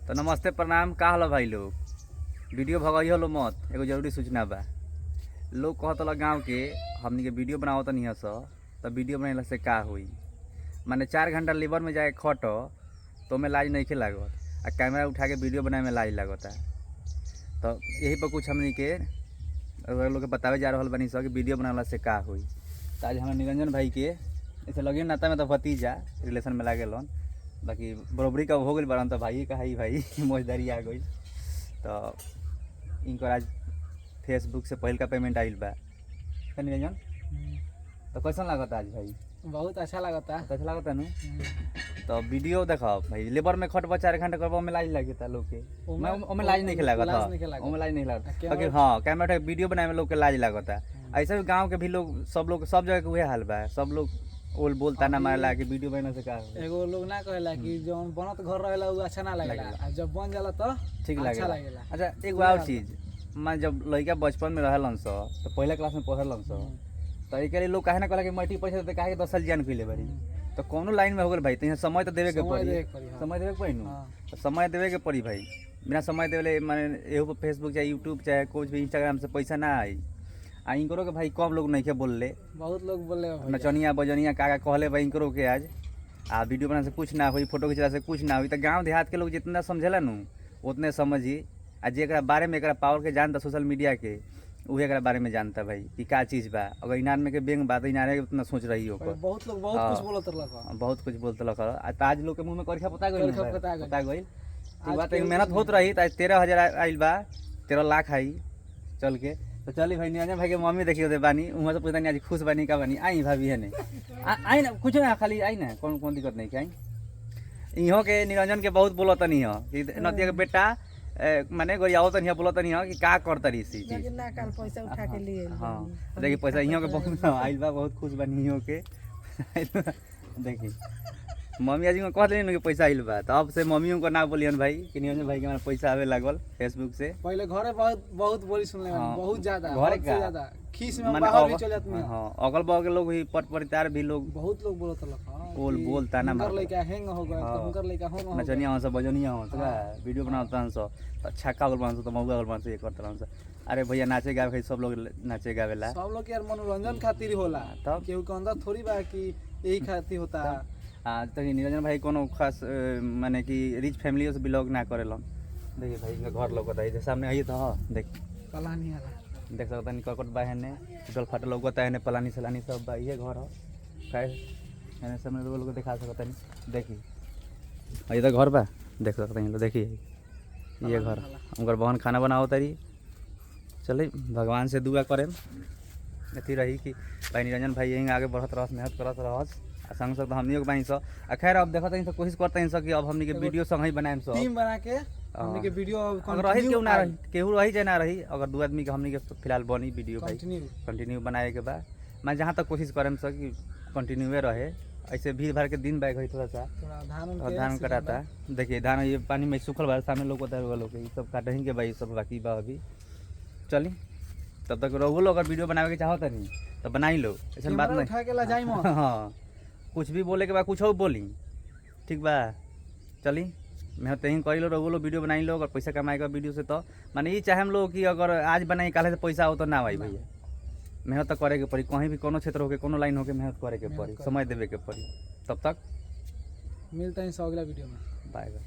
तो नमस्ते प्रणाम। का हलो भाई लोग, वीडियो भगाई हलो मत। एगो जरूरी सूचना बा। लोग कहत गाँव के हमनी के वीडियो बनाओ तनी हस तो वीडियो बनेला से का हुई। माने 4 घंटा लेबर में जाए खट तो में लाज नहीं लागत, आ कैमरा उठा के वीडियो बनाए में लाज लागता। तो यही पर कुछ हमनी के लोग के बतावे जा रहा बनी सब कि वीडियो बनाला से का हुई। तो आज हमारे निरंजन भाई के ऐसे लगे नाता में तो भतीजा रिलेशन में लागे लन, बाकी बरोबरी का हो गई बरन तो भाई का ही भाई मौजदारी आ गई। तो इनकर आज फेसबुक से पहल का पेमेंट आइल बा निरंजन। तो कैसा लागता आज भाई? बहुत अच्छा लगता। अच्छा लागता नु। तो वीडियो देखो भाई, लेबर में खट 4 घंटा करबो में लाज लगता लोग के। ओमे लाज नहीं लागत, ओमे लाज नहीं लागत क्योंकि हां कैमरा उठा वीडियो बनाए में लोग के लाज लागता। ऐसे भी गांव के भी लोग सब जगह के उहे हाल बा। सब लोग ओल बोलता ना मारला कि वीडियो बना से का हो। एगो लोग ना कहेला कि जौन बनत घर रहेला उ अच्छा ना लागेला, आ जब बन जाला तो ठीक अच्छा लागेला। अच्छा एक और चीज, मैं जब लड़का बचपन में रहलन स तो पहला क्लास में पढ़लन स तो एक लोग काहे ना कहला कि मैट्रिक पैसा देते काहे 10 साल जान पीले बड़ी। तो कोनो लाइन में हो गल भाई, तो समय तो देवे के पड़ी, समय देवे के पड़ी नु। तो समय देवे के पड़ी भाई। बिना समय देवे माने एहो फेसबुक चाहे यूट्यूब चाहे कुछ भी इंस्टाग्राम से पैसा ना आई। आ इनकरो के भाई कम लोग नहीं के बोलले, बहुत लोग बोले नचनिया बजनिया काका कहले भाई इनकरो के आज आ वीडियो बना से कुछ ना हुई, फोटो खिंचला से कुछ ना हुई। तो गांव देहात के लोग जितना समझेला नु उतने समझी। आ जेकरा बारे में एकरा पावर के जानता सोशल मीडिया के उहे एकरा बारे में जानता भाई कि का चीज बा। अगर इनार में के बेंग बात इनारे के उतना सोच रही हो। बहुत लोग बहुत कुछ बोलत रहलक, बहुत कुछ बोलत रहलक। आज लोग के मुंह में करखा पता गइल, पता गइल। ई बात एक मेहनत होत रही त 13,000 आइल बा, 13 लाख आई चल के। तो चली भाई निरंजन भाई के मम्मी देखियो दे बानी, उहाँ से पूछता नहीं आज खुश बानी का बानी। आई भाभी है ने आई ना कुछ ना, खाली आई ना, कौन दिक्कत नहीं आई। इहो के निरंजन के बहुत बोलत नहीं हो कि नदिया के बेटा माने गोरियाओ तनी बोलत नहीं हो कि का करतरी सी चीज ना काल पैसा उठा के लिए। हां देखी पैसा इहो के बहुत आइल बा, बहुत खुश बानी इहो के। देखी मम्मी आज कह देनी कि पैसा आइल बा, तो अब से मम्मियों को ना बोलियन भाई कि निरंजन भाई के हमारा पैसा आवे लागल फेसबुक से। पहले घरे बहुत बोली सुनले, बहुत ज्यादा, घरे से ज्यादा खीस में बाहर भी चल जात में। हां अगल बगल के लोग भी परितार भी लोग बहुत लोग बोलत रहलक बोलता ना उनकर लइका हैंग हो गए, तो उनकर लइका हो नचनिया हो सब बजनिया हो सब वीडियो बनाता हन सब तो छक्का गल बनस तो मौगा गल बनस ये करता हन। अरे भैया नाचे गावे सब लोग नाचे गावेला, सब लोग यार मनोरंजन खातिर होला। तब केहू के अंदर थोड़ी बा कि यही खातिर होता। हां तो निरंजन भाई कोनो खास माने कि रिच फैमिली से बिलोंग ना करेलन। देखिए भाई इनका घर लोगता है सामने आई तो देख पलानी वाला देख सकता नहीं करकट बा है ने टूटल फाटल लोगता है ने पलानी सलानी सब बा। ये घर हो काहे एने सामने लोग दिखा सकता नहीं। देखी ये तो घर बा देख सकते हैं। देखिए ये घर उनकर बहन खाना बनाओ तारी। चले भगवान से दुआ करें अथी रही कि भाई निरंजन भाई यहीं आगे बढ़त रहस, मेहनत करत रहस। संग संग हमनियो के बानी स खैर अब देखत हई कोशिश करते हैं कि अब हमनी के वीडियो संग ही बनाएम सब टीम बना के हमनी के वीडियो अगर रही केहू ना रही केहू रही चाहे ना रही, अगर 2 आदमी के हमनी के फिलहाल बनी वीडियो भाई कंटिन्यू बनाए के बाद मैं जहाँ तक कोशिश करें सर कि कंटिन्यू रहे। ऐसे भीड़ भाड़ के दिन बैग है थोड़ा सा धान कटाता। देखिए धान ये पानी में सूखल बा, सामने लोग लोग ये सब काटेंगे के भाई सब बाकी बा अभी। चली तब तक रहो लोग अगर वीडियो बनावे के चाहो नहीं तो बनाई लो, ऐसा बात नहीं। हाँ कुछ भी बोले के बाद कुछ और बोली ठीक बा। चली मेहनत यहीं कर लो, रहो लो वीडियो बनाई लो। अगर पैसा कमाएगा वीडियो से तो माने ये चाहे हम लोग कि अगर आज बनाई काले से पैसा हो तो ना आई भैया। मेहनत तो करे के पड़ी, कहीं भी कोनो क्षेत्र होके कोनो लाइन होके मेहनत करे के पड़ी, समय देवे के पड़ी। तब तक मिलते हैं अगला वीडियो में। Bye by.